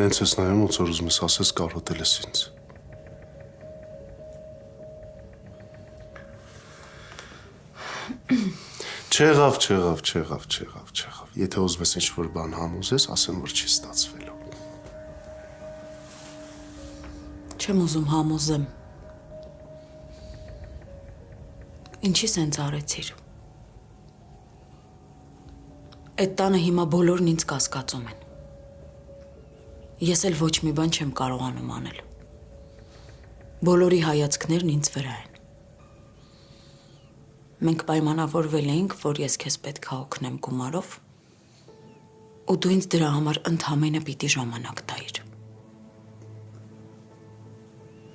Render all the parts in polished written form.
Նենց ես նայում, ոնց որ ուզում ես ասես կարոտել ես ինձ։ Չեղավ։ Եթե ուզում ես ինչ-որ բան համոզես, ասեմ, որ չի ստացվելու։ Չեմ ուզում համոզեմ։ Ինչի սենց արեցիր։ Այդ տանը հիմա բոլորն ինձ կասկածում են։ Ես էլ ոչ մի բան չեմ կարողանում անել։ Բոլորի հայացքներն ինձ վրա են։ Մենք պայմանավորվել էինք, որ ես քեզ պետք է օգնեմ գումարով, ու դու ինձ դրա համար ընդամենը պիտի ժամանակ տայիր։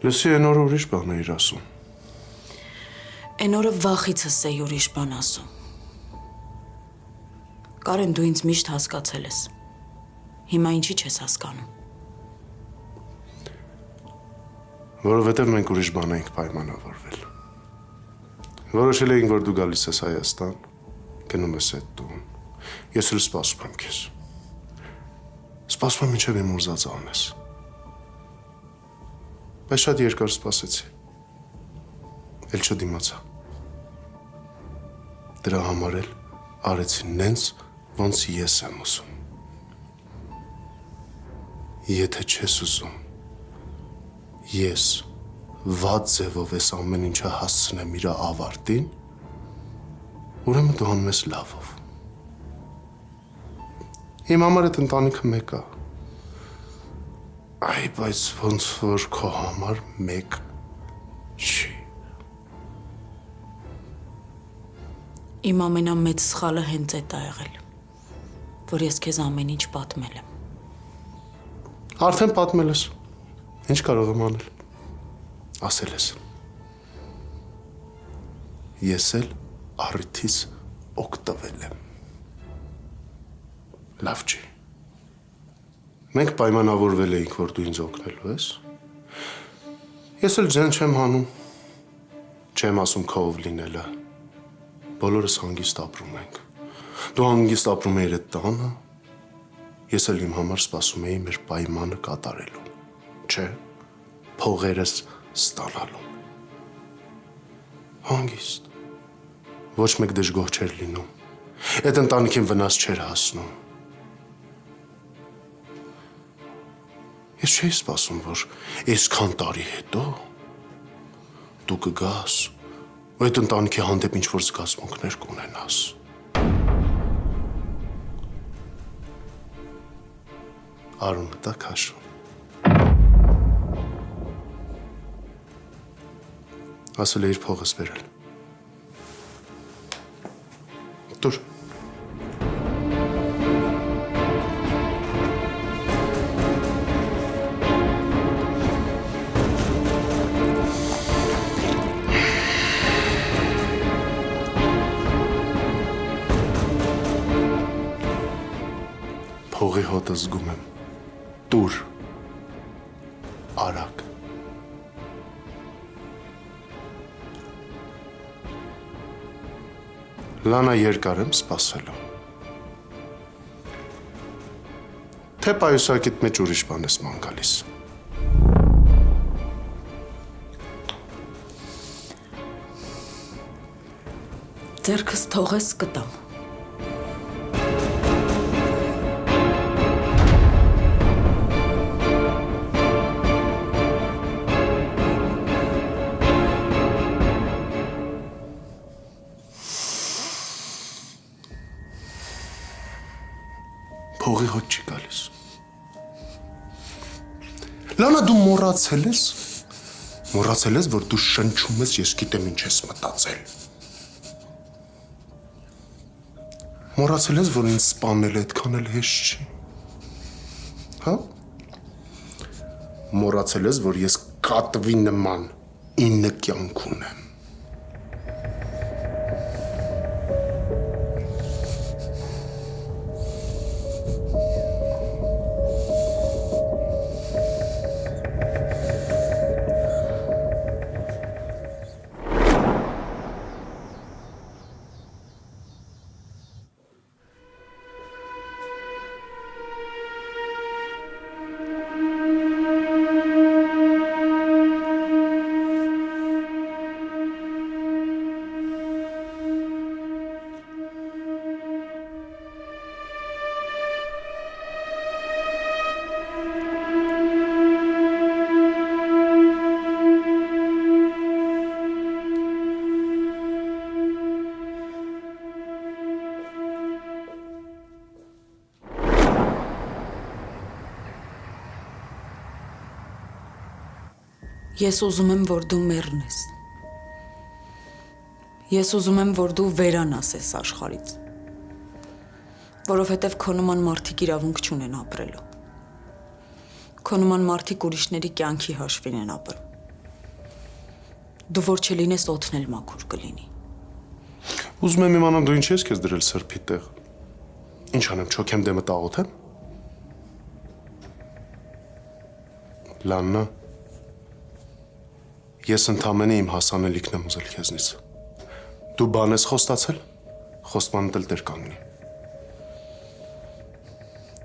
Լսի, այն օրը ուրիշ բան էիր ասում։ Այն օրը վախիցս էի ուրիշ բան ասում։ Կարեն, դու ինձ միշտ հասկացել ես։ Հիմա ինչի չես հասկանում։ Որովհետև մենք ուրիշ բան էինք պայմանավորվել։ Որոշել էինք, որ դու գալիս ես Հայաստան, գնում ես այդ տուն։ Ես էլ սպասում եմ քեզ։ Սպասում եմ մինչև իմ ուզածը անես։ Բայց շատ երկար սպասեցի։ Էլ չդիմացա։ Դրա համար էլ արեցի նենց, ոնց ես եմ ուզում։ Եթե չես ուզում, ես վատ ձևով ես ամեն ինչը հասցնեմ իր ավարտին, ուրեմն դու անում ես լավով։ Իմ համար այդ ընտանիքը մեկ է։ Այ, բայց ոնց որ քո համար մեկ չի։ Իմ ամենամեծ սխալը հենց այդ է եղել, որ ես քեզ ամեն ինչ պատմել եմ։ Արդեն պատմել ես։ Ինչ կարող եմ անել։ Ասել ես։ Ես էլ առիթից օգտվել եմ։ Լավ չի։ Մենք պայմանավորվել էինք, որ դու ինձ օգնելու ես։ Ես էլ ձեն չեմ հանում։ Չեմ ասում քով լինելը։ Բոլորս հանգիստ ապրում ենք։ Դու հանգիստ ապրում էիր այդ տանը, ես էլ իմ համար սպասում էի մեր պայմանը կատարելու, չէ, փողերս ստանալու։ Հանգիստ։ Ոչ մեկ դժգոհ չէր լինում։ Այդ ընտանիքին վնաս չէր հասնում։ Ես չէի սպասում, որ այսքան տարի հետո դու կգաս ու այդ ընտանիքի հանդեպ ինչ-որ զգացմունքներ կունենաս։ Արունը տա քաշում։ Ասել է իր փողս բերել։ Տուր։ Փողի հոտը զգում եմ։ Տուր, արագ։ Լանա երկար եմ սպասելու։ Թե պայուսակիտ մեջ ուրիշ բան ես ման գալիս։ Ձեռքս թողես կտամ։ Փողի հոտ չի գալիս։ Լանա դու մոռացել ես, որ դու շնչում ես, ես գիտեմ ինչ ես մտածել։ Մոռացել ես, որ ինձ սպանելը այդքան էլ հեշտ չի։ Հա? Մոռացել ես, որ ես կատվի նման 9 կյանք ունեմ։ Ես ուզում եմ, որ դու մեռնես։ Ես ուզում եմ, որ դու վերանաս այս աշխարհից։ Որովհետև քո նման մարդիկ իրավունք չունեն ապրելու։ Քո նման մարդիկ ուրիշների կյանքի հաշվին են ապրում։ Դու որ չլինես օդն էլ մաքուր կլինի։ Ուզում եմ իմանամ դու ինչ ես քեզ դրել սրբի տեղ։ Ինչ անեմ, չոքեմ դեմը տաղոթեմ։ Լաննա, ես ընդամենը իմ հասանելիքն եմ ուզել քեզնից։ Դու բան ես խոստացել, խոստմանդ էլ դեր կանգնի։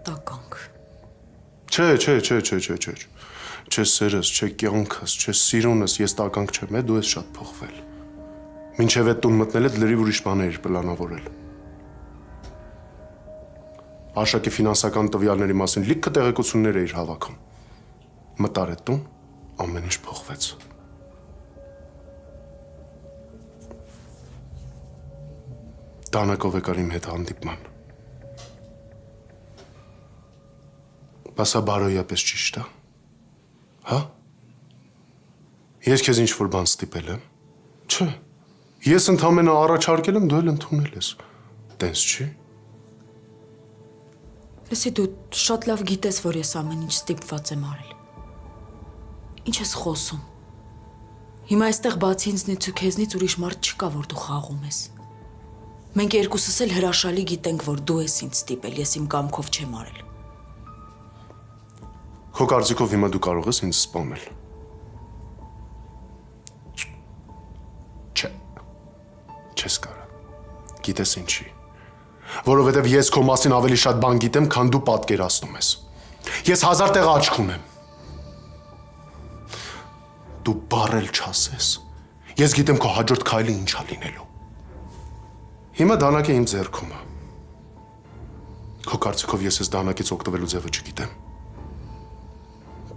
Տականք։ Չէ, չէ սերս, չէ կյանքս, չէ սիրունս, ես տականք չեմ, դու ես շատ փոխվել։ Մինչև այդ տուն մտնել ես լրիվ ուրիշ բաներ էր պլանավորել։ Աշակի ֆինանսական տվյալների մասին լիքը տեղեկություններ էիր հավաքում։ Մտար այդ տուն, ամեն ինչ փոխվեց։ Դանակով եկար իմ հետ հանդիպման։ Բասա բարոյապես ճիշտ է։ Հա? Ես քեզ ինչ-որ բան ստիպել եմ։ Չէ։ Ես ընդամենը առաջարկել եմ, դու էլ ընդունել ես։ Տենց չի։ Լսի, դու շատ լավ գիտես, որ ես ամեն ինչ ստիպված եմ արել։ Ինչ ես խոսում։ Հիմա այստեղ բացի ինձնից ու քեզնից ուրիշ մարդ չկա, որ դու խաղում ես։ Մենք երկուսս էլ հրաշալի գիտենք, որ դու ես ինձ ստիպել, ես իմ կամքով չեմ արել։ Քո կարծիքով հիմա դու կարող ես ինձ սպանել։ Չէ։ Չես կարող։ Գիտես ինչի։ Որովհետև ես քո մասին ավելի շատ բան գիտեմ, քան դու պատկերացնում ես։ Ես 1000 տեղ աչք ունեմ։ Դու բառել չասես։ Ես գիտեմ քո հաջորդ քայլը ինչ է լինելու։ Հիմա դանակը իմ ձեռքում է։ Քո կարծիքով ես այս դանակից օգտվելու ձևը չգիտեմ։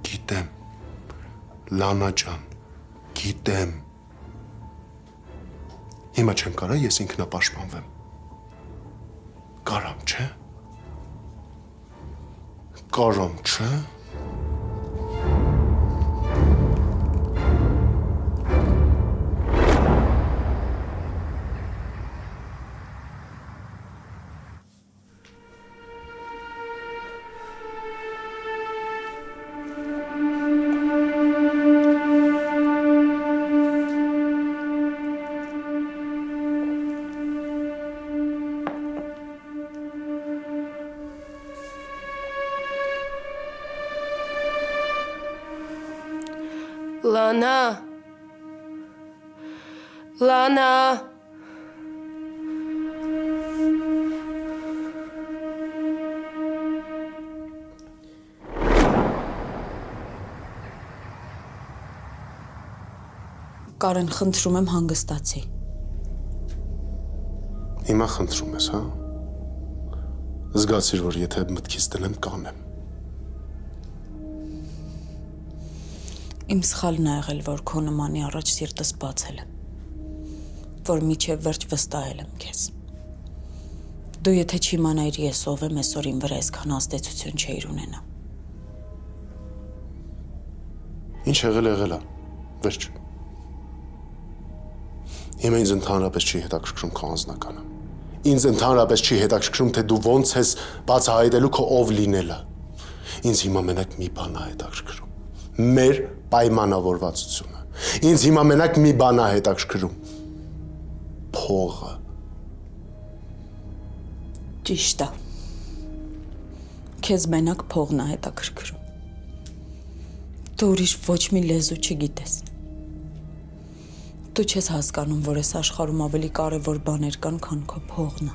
Գիտեմ, Լանա ջան, գիտեմ։ Հիմա չեմ կարա ես ինքնապաշտպանվեմ։ Կարամ, չէ։ Կարամ, չէ։ Lana. Lana. Կարեն, խնդրում եմ հանգստացի։ Հիմա խնդրում ես, հա։ Զգացիր, որ եթե մտքից դնեմ, կանեմ։ Իմ սխալն է եղել, որ քո նմանի առաջ սիրտս բացել եմ, որ միջև վերջ վստահել եմ քեզ։ Դու եթե չիմանայիր ես ով եմ, այսօր իմ վրա այսքան ազդեցություն չէիր ունենա։ Ինչ եղել է, վերջ։ Հիմա ինձ ընդհանրապես չի հետաքրքրում քո անձնականը։ Ինձ ընդհանրապես չի հետաքրքրում, թե դու ոնց ես բացահայտելու քո ով լինելը։ Ինձ հիմա մենակ մի բան է հետաքրքրում։ Մեր պայմանավորվածությունը։ Ինձ հիմա մենակ մի բան է հետաքրքրում։ Փողը։ Ճիշտ է։ Քեզ մենակ փողն է հետաքրքրում։ Դու ուրիշ ոչ մի լեզու չգիտես։ Դու չես հասկանում, որ այս աշխարհում ավելի կարևոր բաներ կան, քան քո փողն է։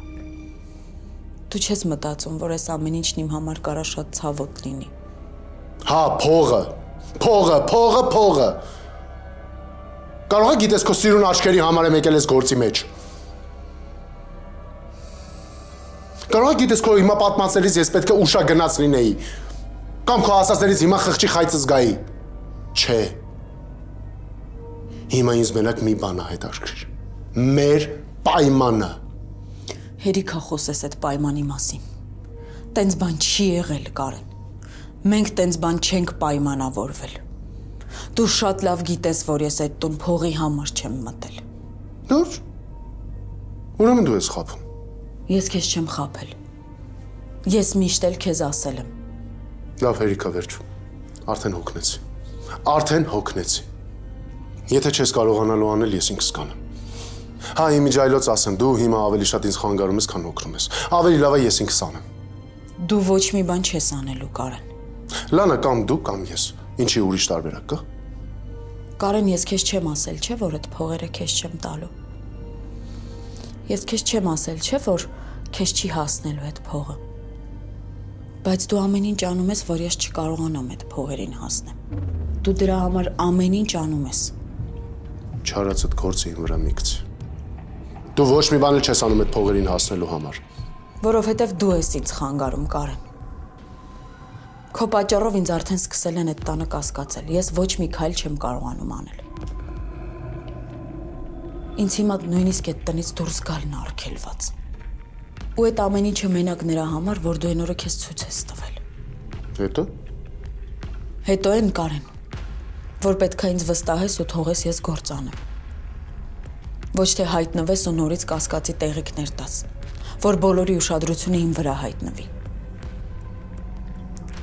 Դու չես մտածում, որ այս ամեն ինչն իմ համար կարա շատ ցավոտ լինի։ Հա, փողը։ Կարող է գիտես քո սիրուն աչքերի համար եմ եկել ես գործի մեջ։ Կարող է գիտես քո հիմա պատմածներից ես պետք է ուշա գնաց լինեի։ Կամ քո ասածներից հիմա խղճի խայծը զգայի։ Չէ։ Հիմա ինձ մենակ մի բան է հետաքրքիր։ Մեր պայմանը։ Հերիք է խոսես այդ պայմանի մասին։ Տենց բան չի եղել, Կարեն։ Մենք տենց բան չենք պայմանավորվել։ Դու շատ լավ գիտես, որ ես այդ տուն փողի համար չեմ մտել։ Լուրջ։ Ուրեմն դու ես խափում։ Ես քեզ չեմ խաբել։ Ես միշտ էլ քեզ ասել եմ։ Լավ, հերիքա վերջ։ Արդեն հոգնեցի։ Արդեն հոգնեցի։ Եթե չես կարողանալու անել, ես ինքս կանեմ։ Հա, իմիջայլոց ասեմ, դու հիմա ավելի շատ ինձ խանգարում ես, քան օգնում ես։ Ավելի լավ է ես ինքս անեմ։ Դու ոչ մի բան չես անելու, Կարեն։ Լանա, կամ դու, կամ ես։ Ինչի ուրիշ տարբերակ կա։ Կարեն, ես քեզ չեմ ասել, չէ՞ որ այդ փողերը քեզ չեմ տալու։ Ես քեզ չեմ ասել, չէ՞ որ քեզ չի հասնելու այդ փողը։ Բայց դու ամեն ինչ անում ես, որ ես չկարողանամ այդ փողերին հասնեմ։ Դու դրա համար ամեն ինչ անում ես։ Չարածդ գործը իմ վրա մի գցի։ Դու ոչ մի բան էլ չես անում այդ փողերին հասնելու համար։ Որովհետև դու ես ինձ խանգարում, Կարեն։ Քո պատճառով ինձ արդեն սկսել են այդ տանը կասկածել։ Ես ոչ մի քայլ չեմ կարողանում անել։ Ինձ հիմա նույնիսկ այդ տնից դուրս գալն արգելված։ Ու այդ ամեն ինչը մենակ նրա համար, որ դու այն օրը քեզ ցույց ես տվել։ Հետո։ Հետո են, Կարեն, որ պետք է ինձ վստահես ու թողես ես գործ անեմ։ Ոչ թե հայտնվես ու նորից կասկածի տեղիքներ տաս, որ բոլորի ուշադրությունը իմ վրա հայտնվի։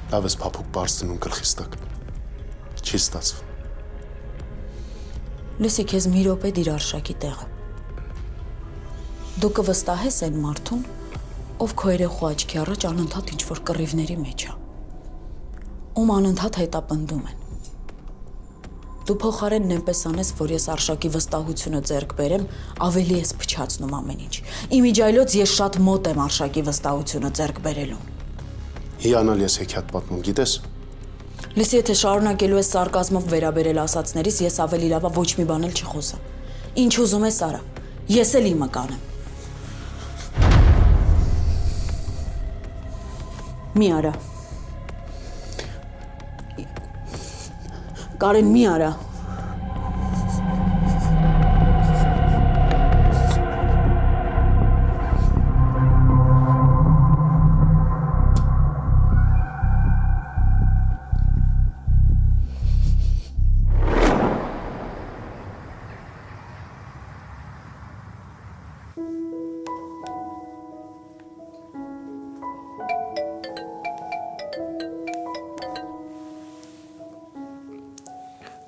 Լավ ես փափուկ բարձ դնում գլխիս տակ։ Չի ստացվում։ Լսի, քեզ մի րոպե դիր արշակի տեղը։ Դու կվստահես այն մարդուն, ով քո երեխու աչքի առաջ անընդհատ ինչ-որ կռիվների մեջ է, ում անընդհատ հետապնդում են։ Դու փոխարենն այնպես անես, որ ես արշակի վստահությունը ձեռք բերեմ, ավելի ես փչացնում ամեն ինչ։ Իմիջայլոց ես շատ մոտ եմ արշակի վստահությունը ձեռք բերելուն։ Հիանալ ես հեքիաթ պատմում, գիտես։ Լսի, եթե շարունակելու ես սարկազմով վերաբերել ասածներից, ես ավելի լավա ոչ մի բան էլ չխոսեմ։ Ինչ ուզում ես արա, ես էլ իմը կանեմ։ Մի արա։ Կարեն, մի արա։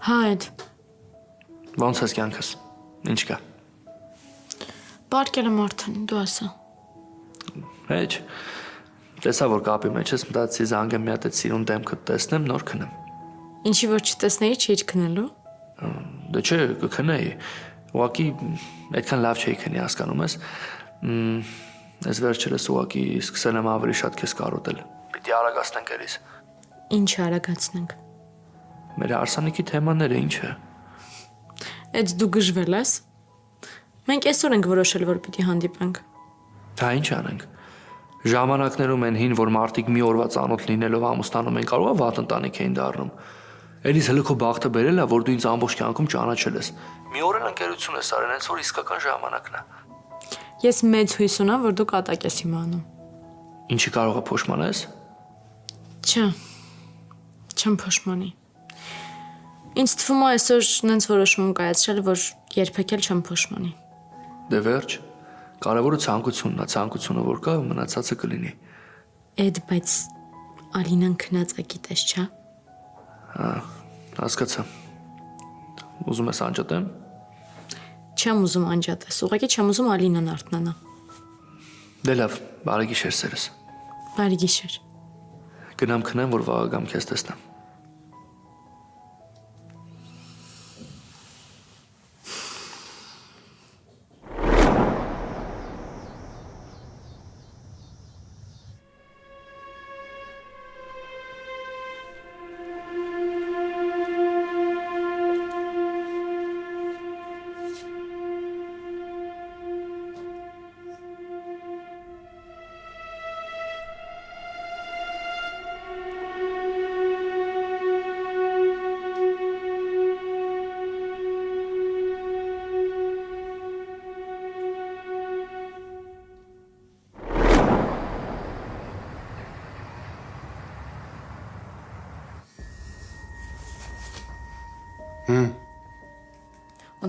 Հա, այդ։ Ոնց ես կյանքս։ Ինչ կա։ Պարկել եմ արդեն, դու ասա։ Հեչ։ Տեսա որ կապի մեջ ես, մտածի զանգեմ մի հատ այդ սիրուն դեմքդ տեսնեմ, նոր քնեմ։ Ինչի որ չտեսնեի, չէիր քնելու։ Դե չէ, կքնեի։ Ուղղակի այդքան լավ չէի քնի, հասկանում ես։ Ես վերջերս ուղղակի սկսել եմ ավելի շատ քեզ կարոտել։ Պիտի արագացնենք երես։ Ինչ արագացնենք։ Մեր հարսանիքի թեմաները ինչ է։ Այդ դու գժվել ես։ Մենք այսօր ենք որոշել, որ պիտի հանդիպենք։ Դա ինչ անենք։ Ժամանակներում են հին, որ մարդիկ մի օրվա ծանոթ լինելով ամուսնանում են, կարող է վատ ընտանիք էին դառնում։ Էլիս հələ քո բախտը բերել է, որ դու ինձ ամբողջ կյանքում ճանաչել ես։ Մի օր էլ ընկերություն ես արել, հենց որ իսկական ժամանակն է։ Ես մեծ հույս ունեմ, որ դու կատակ ես իմանում։ Ինչի կարող է փոշմանես։ Չէ։ Չեմ փոշմանի։ Ինձ թվում է այսօր նենց որոշում կայացրել, որ երբեք էլ չեմ փոշմանի։ Դե վերջ, կարևորը ցանկությունն է, ցանկությունը որ կա, մնացածը կլինի։ Այդ բայց Ալինան քնած է, գիտես, չէ՞։ Հա, հասկացա։ Ուզում ես անջատեմ։ Չեմ ուզում անջատես, ուղղակի չեմ ուզում Ալինան արթնանա։ Դե լավ, բարի գիշեր սերս։ Բարի գիշեր։ Գնամ քնեմ, որ վաղը գամ քեզ տեսնեմ։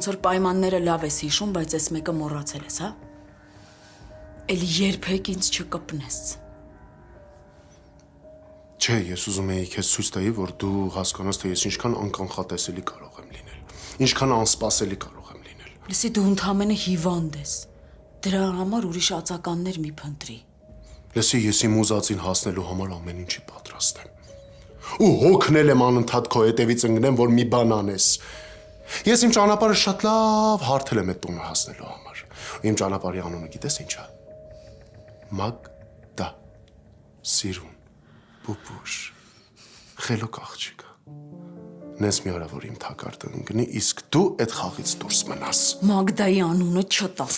Ոնց որ պայմանները լավ ես հիշում, բայց այս մեկը մոռացել ես, հա? Էլի երբեք ինձ չկպնես։ Չէ, ես ուզում էի քեզ ցույց տայի, որ դու հասկանաս, թե ես ինչքան անկանխատեսելի կարող եմ լինել, ինչքան անսպասելի կարող եմ լինել։ Լսի, դու ընդհանրապես հիվանդ ես։ Դրա համար ուրիշ ածականներ մի փնտրի։ Լսի, ես իմ ուզածին հասնելու համար ամեն ինչի պատրաստ եմ։ Ու հոգնել եմ անընդհատ քո հետևից ընկնեմ, որ մի բան անես։ Ես իմ ճանապարհը շատ լավ հարթել եմ այդ տունը հասնելու համար։ Իմ ճանապարհի անունը գիտես ինչ է։ Մագդա։ Սիրուն, պուպուշ, խելոք աղջիկը։ Նես մի արա, որ իմ թակարդը ընկնի, իսկ դու այդ խաղից դուրս մնաս։ Մագդայի անունը չտաս։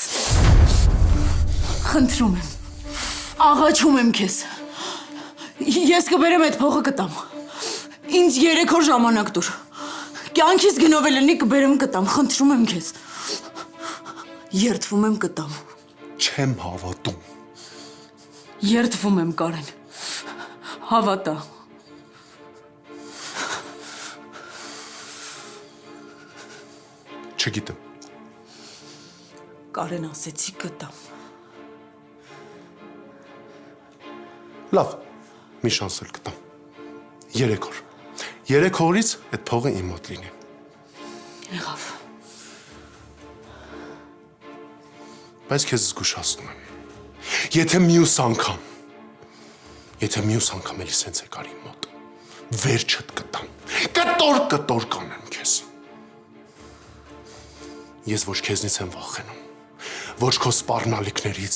Խնդրում եմ։ Աղաչում եմ քեզ։ Ես կբերեմ այդ փողը կտամ։ Ինձ 3 օր ժամանակ տուր։ Կյանքից գնով լինի կբերեմ կտամ, խնդրում եմ քեզ։ Երդվում եմ կտամ։ Չեմ հավատում։ Երդվում եմ, Կարեն։ Հավատա։ Չգիտեմ։ Կարեն, ասեցի կտամ։ Լավ, մի շանս էլ կտամ։ 3 օր։ 3 օրից այդ փողը իմ մոտ լինի։ Եղավ։ Բայց քեզ զգուշացնում եմ։ Եթե մյուս անգամ էլի սենց եկար իմ մոտ, վերջդ կտամ։ Կտոր կանեմ քեզ։ Ես ոչ քեզնից եմ վախենում, ոչ քո սպառնալիքներից,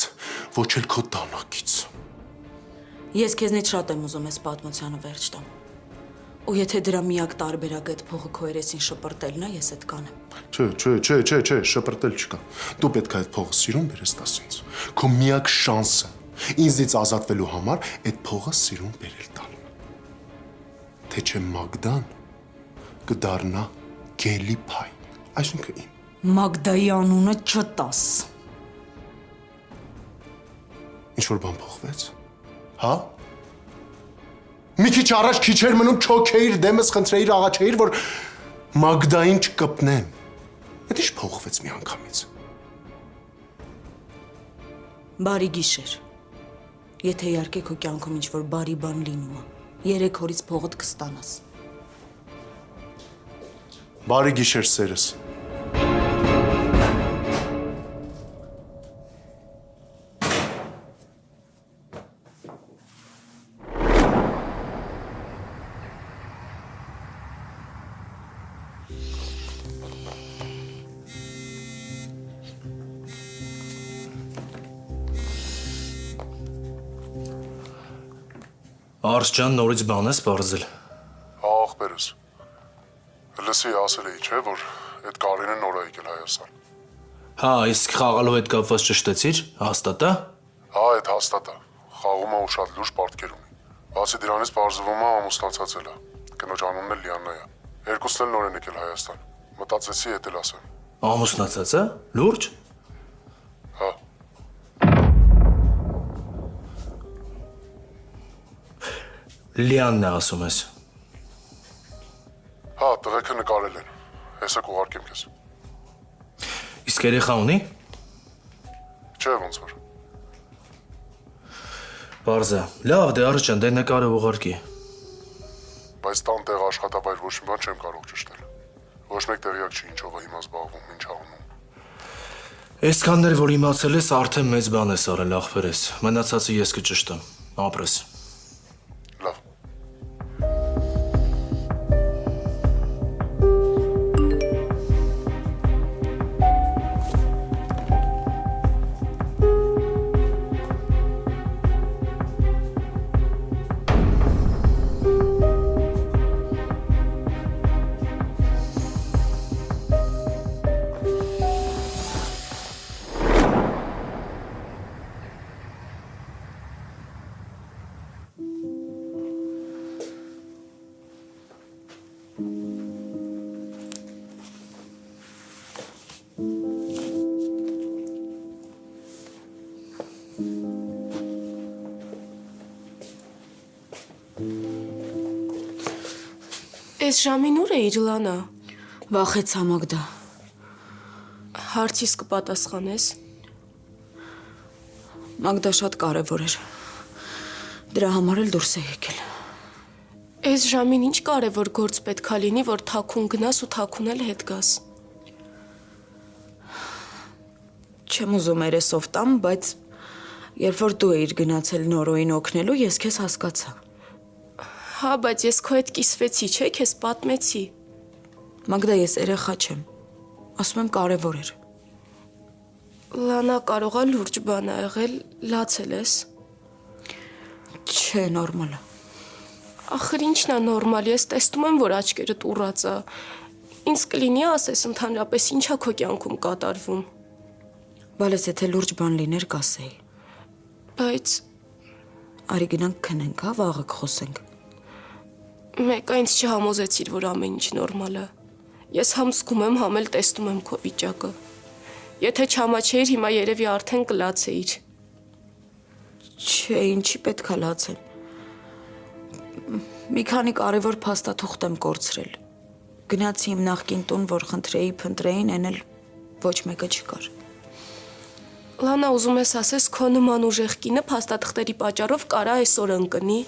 ոչ էլ քո դանակից։ Ես քեզնից շատ եմ ուզում այս պատմությանը վերջ տամ։ Ու եթե դրա միակ տարբերակը այդ փողը քո երեսին շպրտելն է, ես այդ կանեմ։ Չէ, շպրտել չկա։ Դու պետք է այդ փողը սիրուն բերես տաս ինձ։ Քո միակ շանսը ինձնից ազատվելու համար այդ փողը սիրուն բերել տալն է։ Թե չէ Մագդան կդառնա գելի փայ, այսինքն իմ։ Մագդայի անունը չտաս։ Ինչ-որ բան փոխվեց։ Հա? Մի քիչ առաջ քիչ էր մնում չոքեիր դեմս խնդրեիր աղաչեիր, որ Մագդային չկպնեմ։ Այդ ինչ փոխվեց մի անգամից։ Բարի գիշեր։ Եթե իհարկե քո կյանքում ինչ-որ բարի բան լինում է, 3 օրից փողդ կստանաս։ Բարի գիշեր սերս։ Արս ջան, նորից բան ես բարձել։ Հա, ախպերս։ Լսի ասել էի, չէ, որ այդ Կարենը նոր է եկել Հայաստան։ Հա, իսկ խաղալով հետ կապված ճշտեցիր, հաստատ է։ Հա, այդ հաստատ է։ Խաղում է ու շատ լուրջ պարտքեր ունի։ Բացի դրանից բարձվում է ամուսնացած էլ է։ Կնոջ անունն էլ Լիաննա է։ Երկուսն էլ նոր են եկել Հայաստան։ Մտածեցի հետ էլ ասեմ։ Ամուսնացած է։ Լուրջ։ Հա։ Լիանն է ասում ես։ Հա, տղեկը նկարել են։ Հեսա կուղարկեմ քեզ։ Իսկ երեխա ունի։ Չէ, ոնց որ։ Բարձա։ Լավ, դե Արս ջան, դե նկարը ուղարկի։ Բայց տան տեղ աշխատավայր ոչ մի բան չեմ կարող ճշտել։ Ոչ մեկ տեղյակ չի ինչով է հիմա զբաղվում, ինչ անում։ Այսքաններ որ իմացել ես, արդեն մեծ բան ես արել, ախպերես։ Մնացածը ես կճշտեմ։ Ապրես։ Լավ։ Այս ժամին ուր էիր, Լանա։ Վախեցա Մագդա։ Հարցիս կպատասխանես։ Մագդա շատ կարևոր էր։ Դրա համար էլ դուրս է եկել։ Այս ժամին ինչ կարևոր գործ պետքա լինի, որ թաքուն գնաս ու թաքուն էլ հետ գաս։ Չեմ ուզում երեսով տամ, բայց երբ որ դու էիր գնացել Նորոյին օգնելու, ես քեզ հասկացա։ Հա, բայց ես քո հետ կիսվեցի, չէ՞, քեզ պատմեցի։ Մագդա, ես երեխա չեմ։ Ասում եմ կարևոր էր։ Լանա կարողա լուրջ բան ա եղել, լացել ես։ Չէ, նորմալ է։ Ախր ինչն է նորմալ, ես տեսնում եմ, որ աչքերդ ուռած ա։ Ինձ կլինի ասես ընդհանրապես ինչա քո կյանքում կատարվում։ Բալես, եթե լուրջ բան լիներ, կասեի։ Բայց Արի գնանք քնենք, հա, վաղը կխոսենք։ մեկը ինձ չհամոզեցիր, որ ամեն ինչ նորմալ է։ Ես համ զգում եմ, համ էլ տեսնում եմ քո վիճակը։ Եթե չհամաչեիր, հիմա երևի արդեն կլացեիր։ Չէ, ինչի պետք է լացեմ։ Մի քանի կարևոր փաստաթուղթ եմ կորցրել։ Գնացի իմ նախկին տուն, որ խնդրեի, փնտրեին, այն էլ ոչ մեկը չկար։ Լանա, ուզում ես ասես, քո նման ուժեղ կինը փաստաթղթերի պատճառով կարա այսօր ընկնի։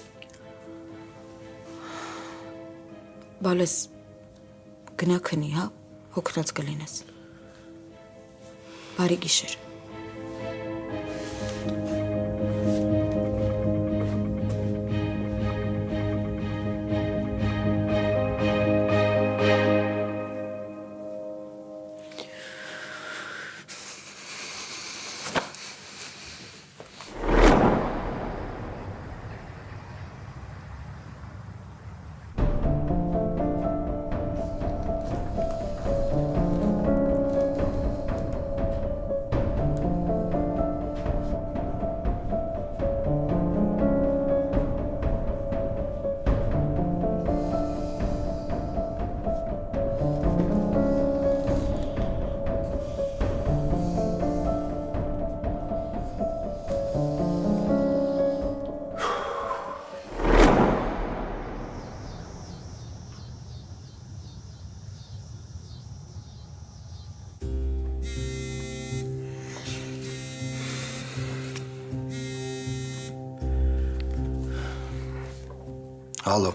Բալես, գնա քնի, հա, հոգնած կլինես։ Բարի գիշեր։ Ալո։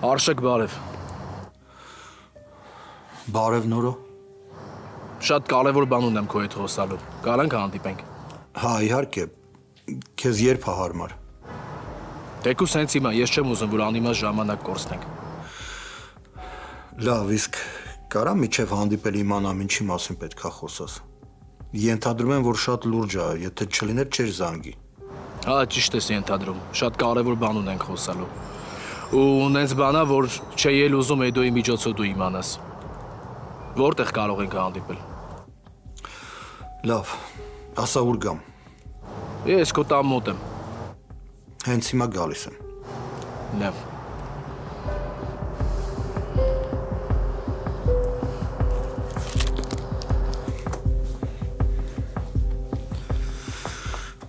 Արշակ բարև։ Բարև Նորո։ Շատ կարևոր բան ունեմ քո հետ խոսալու։ Կարանք հանդիպենք։ Հա, իհարկե։ Քեզ երբ է հարմար։ Տեկուս հենց հիմա, ես չեմ ուզում, որ անիմաց ժամանակ կորցնենք։ Լավ, իսկ կարա միջև հանդիպել իմանամ ինչի մասին պետքա խոսաս։ Ենթադրում եմ, որ շատ լուրջ է, եթե չլիներ չէր զանգի։ Հա, ճիշտ ես ենթադրում։ Շատ կարևոր բան ունենք խոսալու։ Ու նենց բանա, որ չէի էլ ուզում Էդոյի միջոցով դու իմանաս։ Որտեղ կարող ենք հանդիպել։ Լավ, ասա ուր գամ։ Ես քո տան մոտ եմ։ Հենց հիմա գալիս եմ։ Լավ։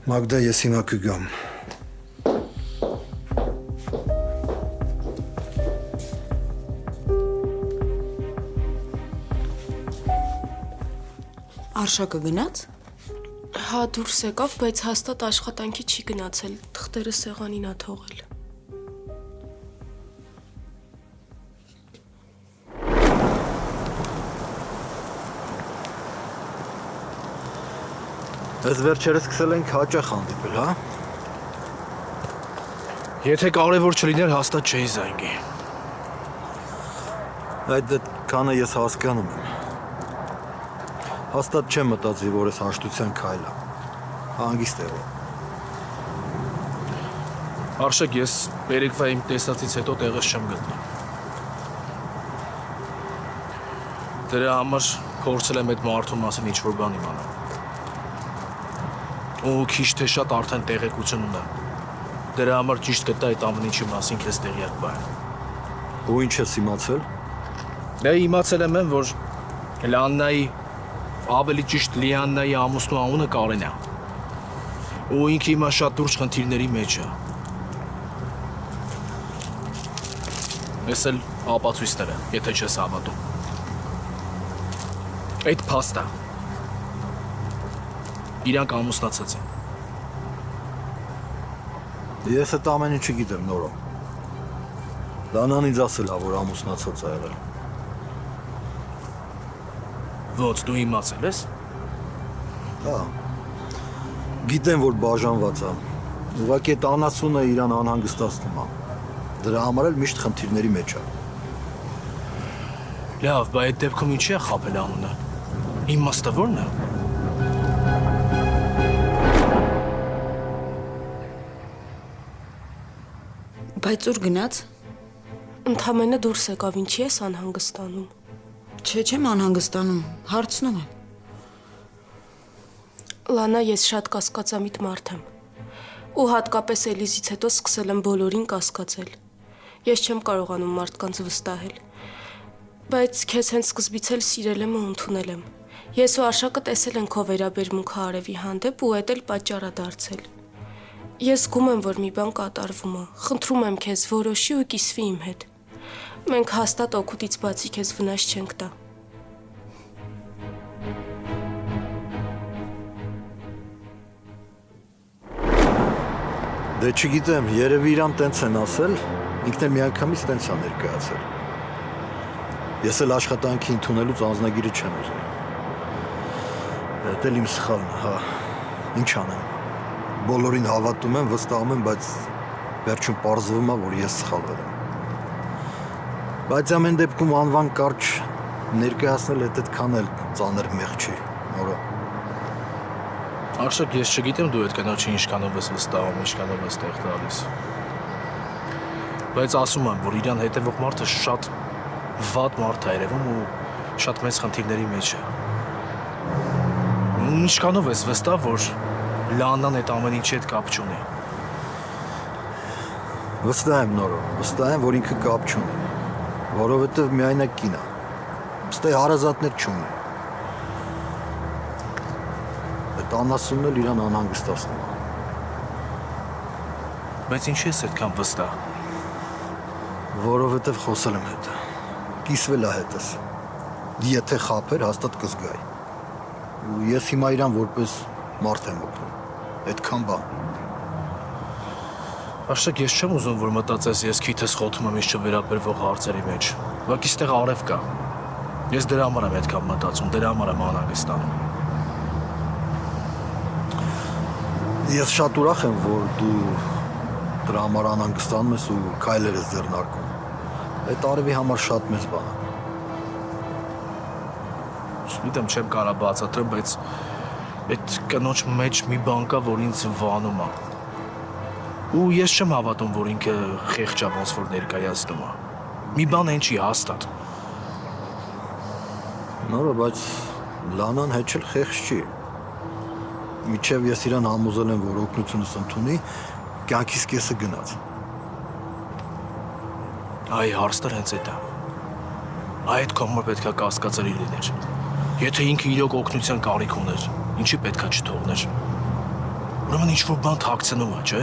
Մագդա, ես հիմա կգամ։ Արշակը գնաց։ Հա, դուրս եկավ, բայց հաստատ աշխատանքի չի գնացել, թղթերը սեղանին ա թողել։ Այս վերջերս սկսել ենք հաճախ հանդիպել, հա։ Եթե կարևոր չլիներ, հաստատ չէի զանգի։ Այդ դեպքանը ես հասկանում եմ։ Հաստատ չեմ մտածի, որ ես հաշտության քայլ է։ Հանգիստ եղա։ Արշակ, ես երեկվա իմ տեսածից հետո տեղս չեմ գտնում։ Դրա համար փորձել եմ այդ մարդու մասին ինչ-որ բան իմանալ։ Ու քիչ թե շատ արդեն տեղեկություն ունեմ։ Դրա համար ճիշտ գտա այդ ամեն ինչի մասին քեզ տեղյակ բան։ Ու ինչ ես իմացել։ Դե իմացել եմ, որ Լիաննայի, ավելի ճիշտ Լիաննայի ամուսնու անունը Կարեն է։ Ու ինքը հիմա շատ լուրջ խնդիրների մեջ է։ Ես էլ ապացույցներ եմ, եթե չես հավատում։ Այդ փաստը։ Իրանք ամուսնացած են։ Ես այդ ամենը չգիտեմ, Նորո։ Լանան ինձ ասել է, որ ամուսնացած է եղել։ Ոնց դու իմացել ես։ Հա։ Գիտեմ, որ բաժանված է։ Ուղղակի այդ անասունը իրան անհանգստացնում է։ Դրա համար էլ միշտ խնդիրների մեջ է։ Լավ, բայց այդ դեպքում ինչի է խաբել անունը։ Իմաստը ո՞րն է։ Բայց ուր գնաց։ Ընդամենը դուրս եկավ, ինչի ես անհանգստանում։ Չեմ անհանգստանում, հարցնում եմ։ Լանա, ես շատ կասկածամիտ մարդ եմ։ Ու հատկապես Էլիզից հետո սկսել եմ բոլորին կասկածել։ Ես չեմ կարողանում մարդկանց վստահել։ Բայց քեզ հենց սկզբից էլ սիրել եմ ու ընդունել եմ։ Ես ու Արշակը տեսել են քո վերաբերմունքը Արևի հանդեպ ու էդ էլ պատճառ է դարձել։ Ես զգում եմ, որ մի բան կատարվում է։ Խնդրում եմ քեզ, որոշի ու կիսվի իմ հետ։ Մենք հաստատ օգուտից բացի քեզ վնաս չենք տա։ Դե չգիտեմ, երևի իրան տենց են ասել, ինքն էլ միանգամից տենց է ներկայացել։ Ես էլ աշխատանքի ընդունելուց անձնագիրը չեմ ուզում։ Դա էլ իմ սխալն է, հա։ Ինչ անեմ։ Բոլորին հավատում եմ, վստահում եմ, բայց վերջում պարզվում է, որ ես սխալվել եմ։ Բայց ամեն դեպքում անվան կարճ ներկայացնել այդքան էլ ծանր մեղ չի, Նորո։ Արշակ, ես չգիտեմ դու այդ կնոջը ինչքանով ես վստահում, ինչքանով ես տեղ տալիս։ Բայց ասում եմ, որ իրան հետևող մարդը շատ վատ մարդ է երևում ու շատ մեծ խնդիրների մեջ է։ Ինչքանով ես վստահ, որ Լանան այդ ամեն ինչի հետ կապ չունի։ Վստահ եմ, Նորո, վստահ եմ, որ ինքը կապ չունի, որովհետև միայնակ կին է։ Ստե հարազատներ չունի։ Այդ անասունն էլ իրան անհանգստացնում է։ Բայց ինչի ես այդքան վստահ։ Որովհետև խոսել եմ հետը։ Կիսվել է հետս։ Եթե խափեր, հաստատ կզգայի։ Ու ես հիմա իրան որպես մարդ եմ օգնում։ Այդքան բան։ Արշակ, ես չեմ ուզում, որ մտածես ես քիթս խոթում եմ ինձ չվերաբերվող հարցերի մեջ։ Ուղղակի ստեղ արև կա։ Ես դրա համար եմ այդքան մտածում, դրա համար եմ անհանգստանում։ Ես շատ ուրախ եմ, որ դու դրա համար անհանգստանում ես ու քայլեր ես ձեռնարկում։ Այդ Արևի համար շատ մեծ բան է։ Չգիտեմ, չեմ կարող բացատրեմ, բայց այդ կնոջ մեջ մի բան կա, որ ինձ վանում է։ Ու ես չեմ հավատում, որ ինքը խեղճ է ոնց որ ներկայացնում է։ Մի բան այն չի հաստատ։ Նորը, բայց Լանան հեչ էլ խեղճ չի։ Միջև ես իրան համոզել եմ, որ օգնությունս ընդունի, կյանքիս կեսը գնաց։ Այ հարցը հենց այդ է։ Այդ կողմը պետք է կասկածելի լիներ։ Եթե ինքը իրոք օգնության կարիք ուներ, ինչի պետքա չթողներ։ Ուրեմն ինչ-որ բան թաքցնում է, չէ՞։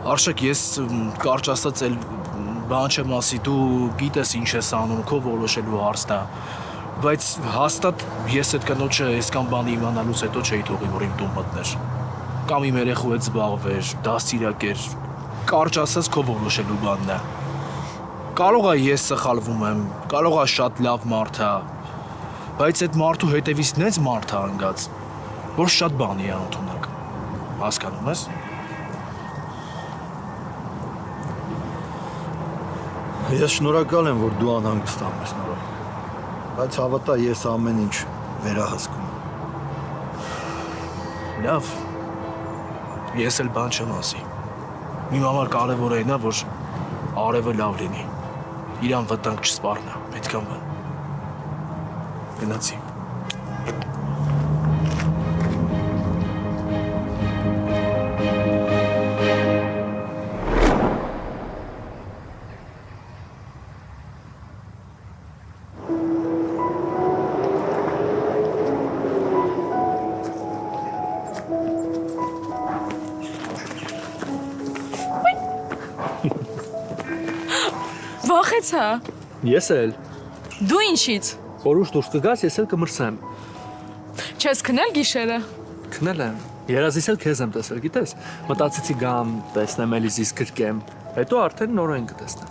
Արշակ, ես կարճ ասած էլ բան չեմ ասի, դու գիտես ինչ ես անում, քո որոշելու հարցն է։ Բայց հաստատ ես այդ կնոջը այսքան բան իմանալուց հետո չէի թողի, որ իմ տուն մտներ։ Կամ իմ երեխու հետ զբաղվեր, դաստիարակեր։ Կարճ ասած քո որոշելու բանն է։ Կարող է ես սխալվում եմ, կարող է շատ լավ մարդ է, բայց այդ մարդու հետևից նենց մարդ է անգած, որ շատ բանի է ընդունակ։ Հասկանում ես։ Ես շնորհակալ եմ, որ դու անհանգստանում ես, Նորո։ Բայց հավատա, ես ամեն ինչ վերահսկում եմ։ Լավ։ Ես էլ բան չեմ ասի։ Իմ համար կարևորը այն է, որ Արևը լավ լինի։ Իրան վտանգ չսպառնա, պետք է բան։ Գնացի։ Վախեցա։ Ես էլ։ Դու ինչից։ Որ ուշ դուրս կգաս, ես էլ կմրսեմ։ Չես քնել գիշերը։ Քնել եմ։ Երազիս էլ քեզ եմ տեսել, գիտես։ Մտածեցի գամ, տեսնեմ Էլիզիս գրկեմ, հետո արդեն նորոյն կտեսնեմ։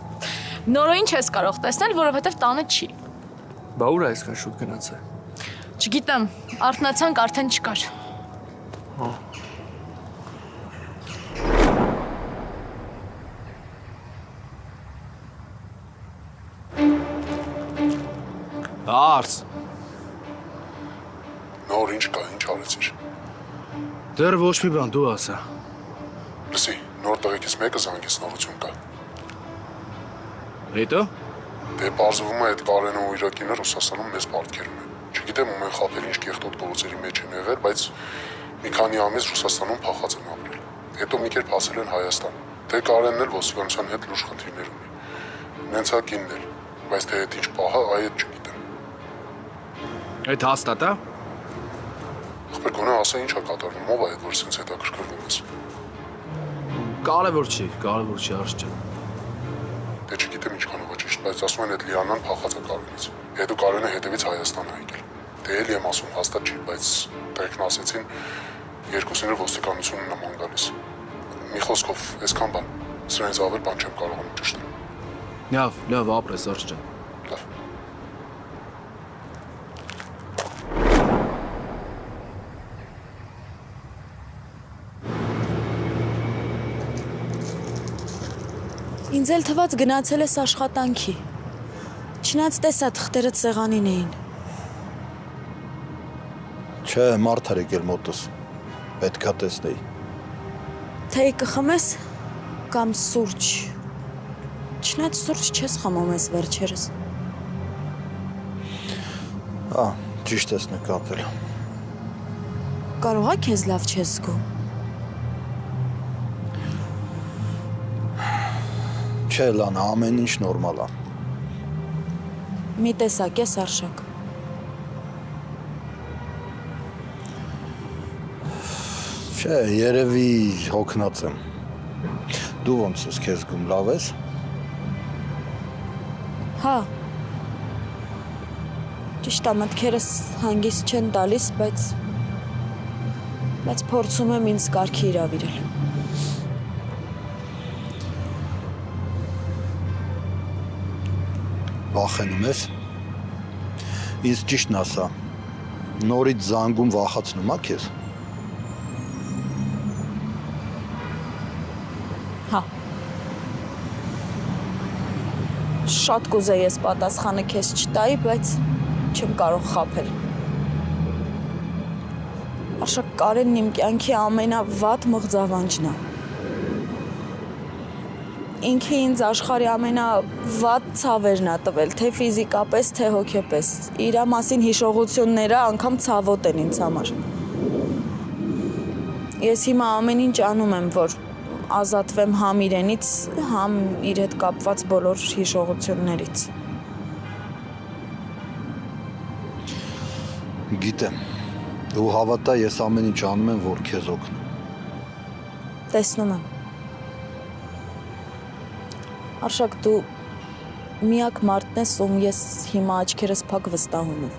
Նորոյին չես կարող տեսնել, որովհետև տանը չի։ Բա ուր այսքան շուտ գնացել։ Չգիտեմ, արթնացանք արդեն չկար։ Արս, Նոր ինչ կա, ինչ արեցիր։ դեռ ոչ մի բան դու ասա։ Լսի, նոր տղեկից մեկը զանգեց նորություն կա։ Հետո։ Դե պարզվում է այդ Կարենը ու իր կինը Ռուսաստանում մեզ պարտքերում են։ Չգիտեմ ում են խափել ինչ կեղտոտ գործերի մեջ են եղել, բայց մի քանի ամիս Ռուսաստանում փախած են ապրել։ Հետո մի կերպ հասել են Հայաստան։ Դե Կարենն էլ ոստիկանության հետ լուրջ խնդիրներ ունի։ Նենց է կինն էլ, բայց թե այդ ինչ պահա, այդ չգիտեմ։ Այդ հաստատ է։ Ախպեր գոնե ասա ինչ է կատարվում, ով է այդ որ սենց հետաքրքրվում ես։ Կարևոր չի, արս ջան։ Դե չգիտեմ ինչքանով է ճիշտ, բայց ասում են այդ Լիանան փախած է Կարենից։ Հետո Կարենը հետևից Հայաստան է եկել։ Դե էլի եմ ասում հաստատ չի, բայց տեղքն ասեցին երկուսին էլ ոստիկանությունը նման գալիս։ Մի խոսքով, այսքան բան, սրանից ավել բան չեմ կարողանում ճշտել։ Լավ, ապրես արս ջան։ Լավ։ Ինձ էլ թված գնացել ես աշխատանքի։ Չնայած տեսա թղթերդ սեղանին էին։ Չէ, մարդ էր եկել մոտս։ Պետքա տեսնեի։ Թեյ կխմես կամ սուրճ։ Չնայած սուրճ չես խմում ես վերջերս։ Ճիշտ ես նկատել։ Կարողա քեզ լավ չես զգում։ Չէ, Լանա, ամեն ինչ նորմալ է։ Մի տեսակ ես Արշակ։ Չէ, երևի հոգնած եմ։ Դու ոնց ես քեզ զգում, լավ ես։ Հա։ Ճիշտ է, մտքերս հանգիստ չեն տալիս, բայց փորձում եմ ինձ կարգի իրավիրել։ Վախենում ես։ Ինձ ճիշտն ասա։ Նորից զանգում վախացնում ա քեզ։ Հա։ Շատ կուզեի ես պատասխանը քեզ չտայի, բայց չեմ կարող խաբել։ Արշակ, Կարենն իմ կյանքի ամենավատ մղձավանջն է։ Ինքը ինձ աշխարհի ամենավատ ցավերն է տվել, թե ֆիզիկապես, թե հոգեպես։ Իրա մասին հիշողությունները անգամ ցավոտ են ինձ համար։ Ես հիմա ամեն ինչ անում եմ, որ ազատվեմ համ իրենից, համ իր հետ կապված բոլոր հիշողություններից։ Գիտեմ։ Ու հավատա, ես ամեն ինչ անում եմ, որ քեզ օգնեմ։ Տեսնում եմ։ Արշակ, դու միակ մարդն ես, ում ես հիմա աչքերս փակ վստահում եմ։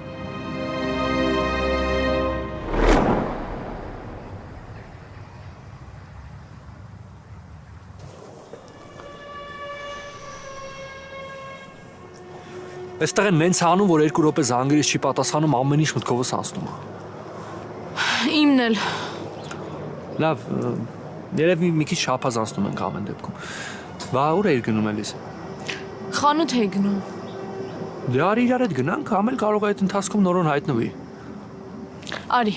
Այստեղ են նենց անում, որ 2 րոպե զանգերից չի պատասխանում, ամեն ինչ մտքովս անցնում է։ Իմն էլ։ Լավ, երևի մի քիչ շափազ անցնում ենք ամեն դեպքում։ Բա ուր էիր գնում Էլիս։ Խանութ էի գնում։ Դե արի իրար հետ գնանք, համ էլ կարող է այդ ընթացքում նորոն հայտնվի։ Արի։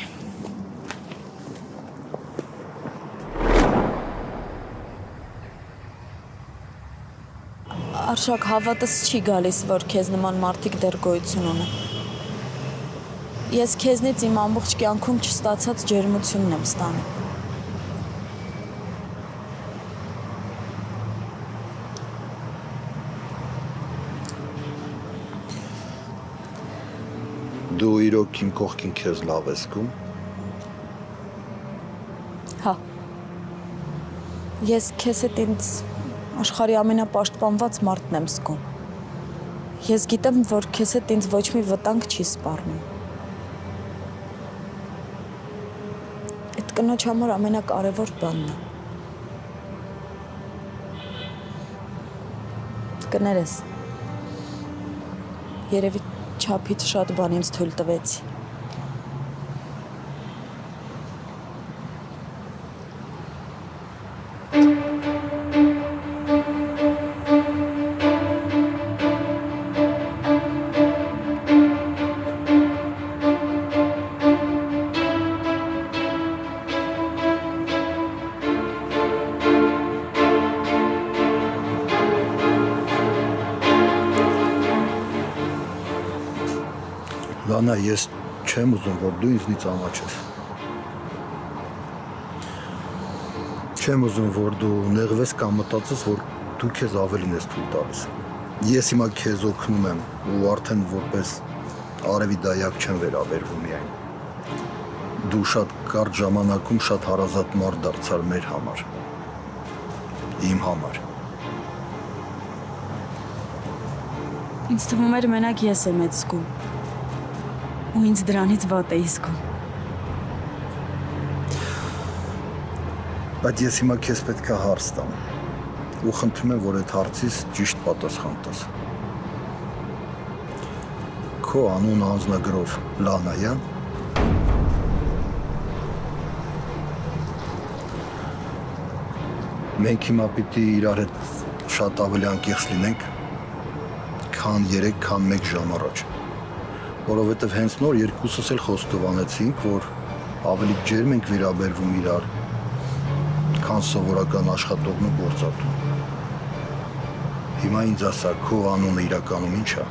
Արշակ, հավատս չի գալիս, որ քեզ նման մարդիկ դեռ գոյություն ունեն։ Ես քեզնից իմ ամբողջ կյանքում չստացած ջերմությունն եմ ստանում։ Դու իրոք իմ կողքին քեզ լավ ես զգում։ Հա։ Ես քեզ հետ ինձ աշխարհի ամենապաշտպանված մարդն եմ զգում։ Ես գիտեմ, որ քեզ հետ ինձ ոչ մի վտանգ չի սպառնում։ Այդ կնոջ համար ամենակարևոր բանն է։ Կներես։ Երևի չափից շատ բան ինձ թույլ տվեցի։ Լանա, ես չեմ ուզում, որ դու ինձնից ամաչես։ Չեմ ուզում, որ դու նեղվես կամ մտածես, որ դու քեզ ավելին ես թույլ տալիս։ Ես հիմա քեզ օգնում եմ ու արդեն որպես արևի դայակ չեմ վերաբերվում միայն։ Դու շատ կարճ ժամանակում շատ հարազատ մարդ դարձար մեր համար։ Իմ համար։ Ինձ թվում էր մենակ ես եմ այդ զգում։ Ու ինձ դրանից վատ էի զգում։ Բայց ես հիմա քեզ պետք է հարց տամ ու խնդրում եմ, որ այդ հարցից ճիշտ պատասխան տաս։ Քո անուն անձնագրով Լանայան։ Մենք հիմա պիտի իրար հետ շատ ավելի անկեղծ լինենք, քան 3, քան 1 ժամ առաջ։ Որովհետև հենց նոր երկուսս էլ խոստովանեցինք, որ ավելի ջերմ ենք վերաբերվում իրար, քան սովորական աշխատողն ու գործատուն։ Հիմա ինձ ասա, քո անունը իրականում ինչ է։